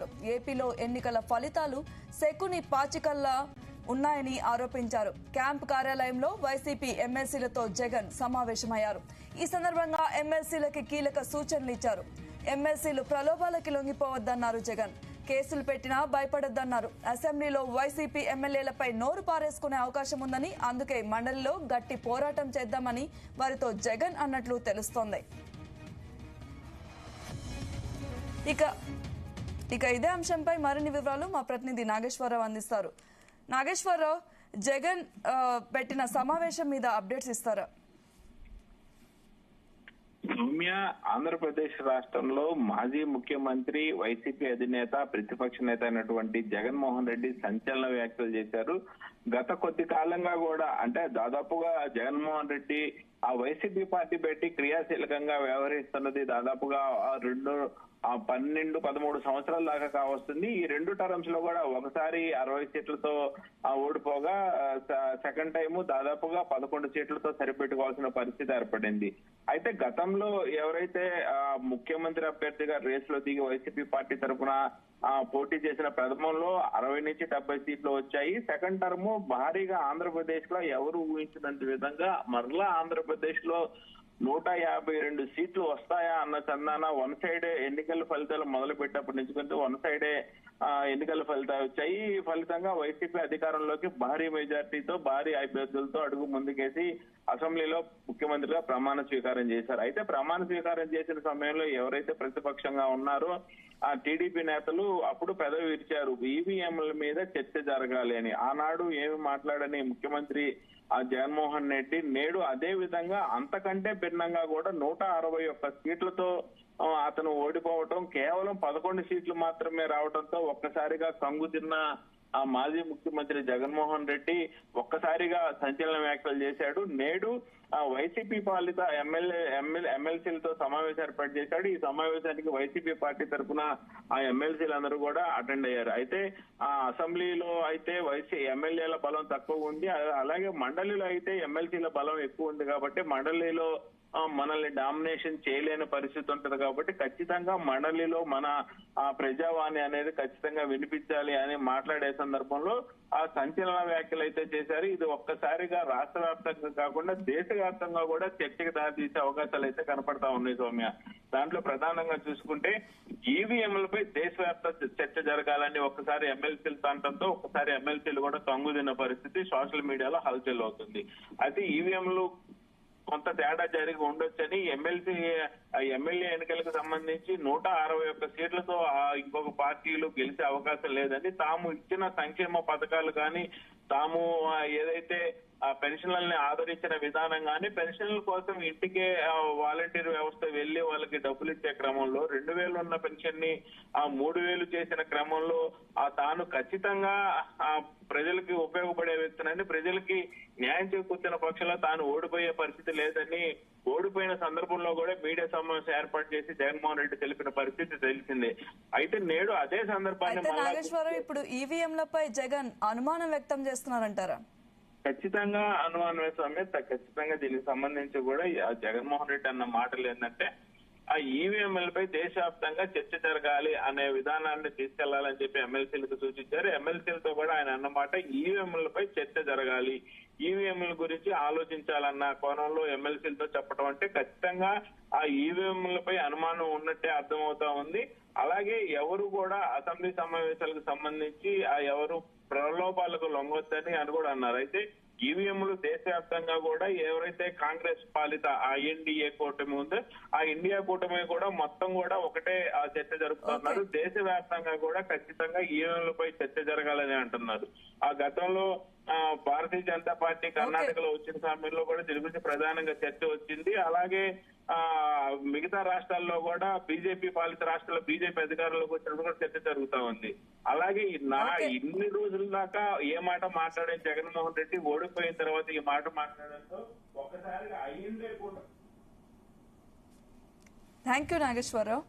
చేశారన్నారు. ఏపీలో ఎన్నికల ఫలితాలు శకుని పాచికల్లా ఉన్నాయని ఆరోపించారు. క్యాంప్ కార్యాలయంలో వైసీపీ ఎమ్మెల్సీలతో జగన్ సమావేశమయ్యారు. ఈ సందర్భంగా ఎమ్మెల్సీలకి కీలక సూచనలు ఇచ్చారు. ఎమ్మెల్సీలు ప్రలోభాలకి లొంగిపోవద్దన్నారు జగన్. కేసులు పెట్టినా భయపడొద్దన్నారు. అసెంబ్లీలో వైసీపీ ఎమ్మెల్యేలపై నోరు పారేసుకునే అవకాశం ఉందని, అందుకే మండలిలో గట్టి పోరాటం చేద్దామని వారితో జగన్ అన్నట్లు తెలుస్తోంది. ఇక ఇదే అంశంపై మరిన్ని వివరాలు మా ప్రతినిధి నాగేశ్వరరావు అందిస్తారు. నాగేశ్వరరావు, జగన్ పెట్టిన సమావేశం మీద అప్డేట్స్ ఇస్తారా? సౌమ్య, ఆంధ్రప్రదేశ్ రాష్ట్రంలో మాజీ ముఖ్యమంత్రి, వైసీపీ అధినేత, ప్రతిపక్ష నేత అయినటువంటి జగన్మోహన్ రెడ్డి సంచలన వ్యాఖ్యలు చేశారు. గత కొద్ది కాలంగా కూడా అంటే దాదాపుగా జగన్మోహన్ రెడ్డి ఆ వైసీపీ పార్టీ పెట్టి క్రియాశీలకంగా వ్యవహరిస్తున్నది దాదాపుగా 12-13 సంవత్సరాల దాకా కావస్తుంది. ఈ 2 టర్మ్స్ లో కూడా ఒకసారి 60 సీట్లతో ఓడిపోగా సెకండ్ టైం దాదాపుగా 11 సీట్లతో సరిపెట్టుకోవాల్సిన పరిస్థితి ఏర్పడింది. అయితే గతంలో ఎవరైతే ముఖ్యమంత్రి అభ్యర్థిగా రేసులో దిగి వైసీపీ పార్టీ తరఫున పోటీ చేసిన ప్రథమంలో 60-70 సీట్లు వచ్చాయి. సెకండ్ టర్మ్ భారీగా ఆంధ్రప్రదేశ్ లో ఎవరు ఊహించినంత విధంగా మరలా ఆంధ్రప్రదేశ్ లో 152 సీట్లు వస్తాయా అన్న చందాన వన్ సైడ్ ఎన్నికల ఫలితాలు మొదలు పెట్టినప్పటి నుంచి వన్ సైడే ఎన్నికల ఫలితాలు వచ్చాయి. ఈ ఫలితంగా వైసీపీ అధికారంలోకి భారీ మెజార్టీతో, భారీ అభ్యర్థులతో అడుగు ముందుకేసి అసెంబ్లీలో ముఖ్యమంత్రిగా ప్రమాణ స్వీకారం చేశారు. అయితే ప్రమాణ స్వీకారం చేసిన సమయంలో ఎవరైతే ప్రతిపక్షంగా ఉన్నారో ఆ టీడీపీ నేతలు అప్పుడు పెదవి విరిచారు. ఈవీఎంల మీద చర్చ జరగాలి అని. ఆనాడు ఏమి మాట్లాడని ముఖ్యమంత్రి జగన్మోహన్ రెడ్డి నేడు అదే విధంగా అంతకంటే భిన్నంగా కూడా 161 సీట్లతో అతను ఓడిపోవటం, కేవలం 11 సీట్లు మాత్రమే రావడంతో ఒక్కసారిగా కంగుతిన్న ఆ మాజీ ముఖ్యమంత్రి జగన్మోహన్ రెడ్డి ఒక్కసారిగా సంచలన వ్యాఖ్యలు చేశాడు. నేడు వైసీపీ పాలిత ఎమ్మెల్సీలతో సమావేశం ఏర్పాటు చేశాడు. ఈ సమావేశానికి వైసీపీ పార్టీ తరఫున ఆ ఎమ్మెల్సీలందరూ కూడా అటెండ్ అయ్యారు. అయితే ఆ అసెంబ్లీలో అయితే ఎమ్మెల్యేల బలం తక్కువ ఉంది, అలాగే మండలిలో అయితే ఎమ్మెల్సీల బలం ఎక్కువ ఉంది. కాబట్టి మండలిలో మనల్ని డామినేషన్ చేయలేని పరిస్థితి ఉంటది. కాబట్టి ఖచ్చితంగా మండలిలో మన ప్రజావాణి అనేది ఖచ్చితంగా వినిపించాలి అని మాట్లాడే సందర్భంలో ఆ సంచలన వ్యాఖ్యలు అయితే చేశారు. ఇది ఒక్కసారిగా రాష్ట్ర వ్యాప్తంగా కాకుండా దేశవ్యాప్తంగా కూడా చర్చకు దారితీసే అవకాశాలు అయితే కనపడతా ఉన్నాయి సౌమ్య. దాంట్లో ప్రధానంగా చూసుకుంటే ఈవీఎంలపై దేశవ్యాప్త చర్చ జరగాలని ఒక్కసారి ఎమ్మెల్సీలు తాంటంతో ఒక్కసారి ఎమ్మెల్సీలు కూడా కంగుదిన్న పరిస్థితి సోషల్ మీడియాలో హల్చల్ అవుతుంది. అయితే ఈవీఎంలు కొంత తేడా జరిగి ఉండొచ్చని ఎమ్మెల్యే ఎన్నికలకు సంబంధించి 161 సీట్లతో ఇంకొక పార్టీలు గెలిచే అవకాశం లేదని, తాము ఇచ్చిన సంక్షేమ పథకాలు కానీ, తాము ఏదైతే పెన్షన్లని ఆదరించిన విధానం కానీ, పెన్షన్ల కోసం ఇంటికే వాలంటీర్ వ్యవస్థ వెళ్లి వాళ్ళకి డబ్బులు ఇచ్చే క్రమంలో 2000 ఉన్న పెన్షన్ ని 3000 చేసిన క్రమంలో తాను ఖచ్చితంగా ప్రజలకి ఉపయోగపడే వ్యక్తినని, ప్రజలకి న్యాయం చేకూర్చిన పక్షంలో తాను ఓడిపోయే పరిస్థితి లేదని, ఓడిపోయిన సందర్భంలో కూడా మీడియా సమావేశం ఏర్పాటు చేసి జగన్మోహన్ రెడ్డి తెలిపిన పరిస్థితి తెలిసిందే. అయితే నేడు అదే సందర్భాన్ని నాగేశ్వరరావు, ఇప్పుడు ఈవీఎంలపై జగన్ అనుమానం వ్యక్తం చేస్తున్నారంటారా? ఖచ్చితంగా అనుమానమే స్వామి. ఖచ్చితంగా దీనికి సంబంధించి కూడా జగన్మోహన్ రెడ్డి అన్న మాటలు ఏంటంటే ఆ ఈవీఎంలపై దేశవ్యాప్తంగా చర్చ జరగాలి అనే విధానాన్ని తీసుకెళ్లాలని చెప్పి ఎమ్మెల్సీలకు సూచించారు. ఎమ్మెల్సీలతో కూడా ఆయన అన్నమాట ఈవీఎంలపై చర్చ జరగాలి, ఈవీఎంల గురించి ఆలోచించాలన్న కోణంలో ఎమ్మెల్సీలతో చెప్పడం అంటే ఖచ్చితంగా ఆ ఈవీఎంలపై అనుమానం ఉన్నట్టే అర్థమవుతా ఉంది. అలాగే ఎవరు కూడా అసెంబ్లీ సమావేశాలకు సంబంధించి ఎవరు ప్రలోభాలకు లొంగొద్దని అని కూడా అన్నారు. అయితే ఈవీఎంలు దేశవ్యాప్తంగా కూడా ఎవరైతే కాంగ్రెస్ పాలిత ఆ ఎన్డీఏ కూటమి ఉందో ఆ ఇండియా కూటమి కూడా మొత్తం కూడా ఒకటే చర్చ జరుపుతున్నారు. దేశవ్యాప్తంగా కూడా ఖచ్చితంగా ఈవీఎంలపై చర్చ జరగాలని అంటున్నారు. ఆ గతంలో భారతీయ జనతా పార్టీ కర్ణాటకలో వచ్చిన సమయంలో కూడా దీని గురించి ప్రధానంగా చర్చ వచ్చింది. అలాగే మిగతా రాష్ట్రాల్లో కూడా బీజేపీ పాలిత రాష్ట్రాల్లో బీజేపీ అధికారంలోకి వచ్చినప్పుడు కూడా చర్చ జరుగుతా ఉంది. అలాగే ఇన్ని రోజుల దాకా ఏ మాట మాట్లాడే జగన్మోహన్ రెడ్డి ఓడిపోయిన తర్వాత ఈ మాట మాట్లాడడంతో ఒక్కసారిగా అయ్యిందే కూడా. Thank you Nageswararao.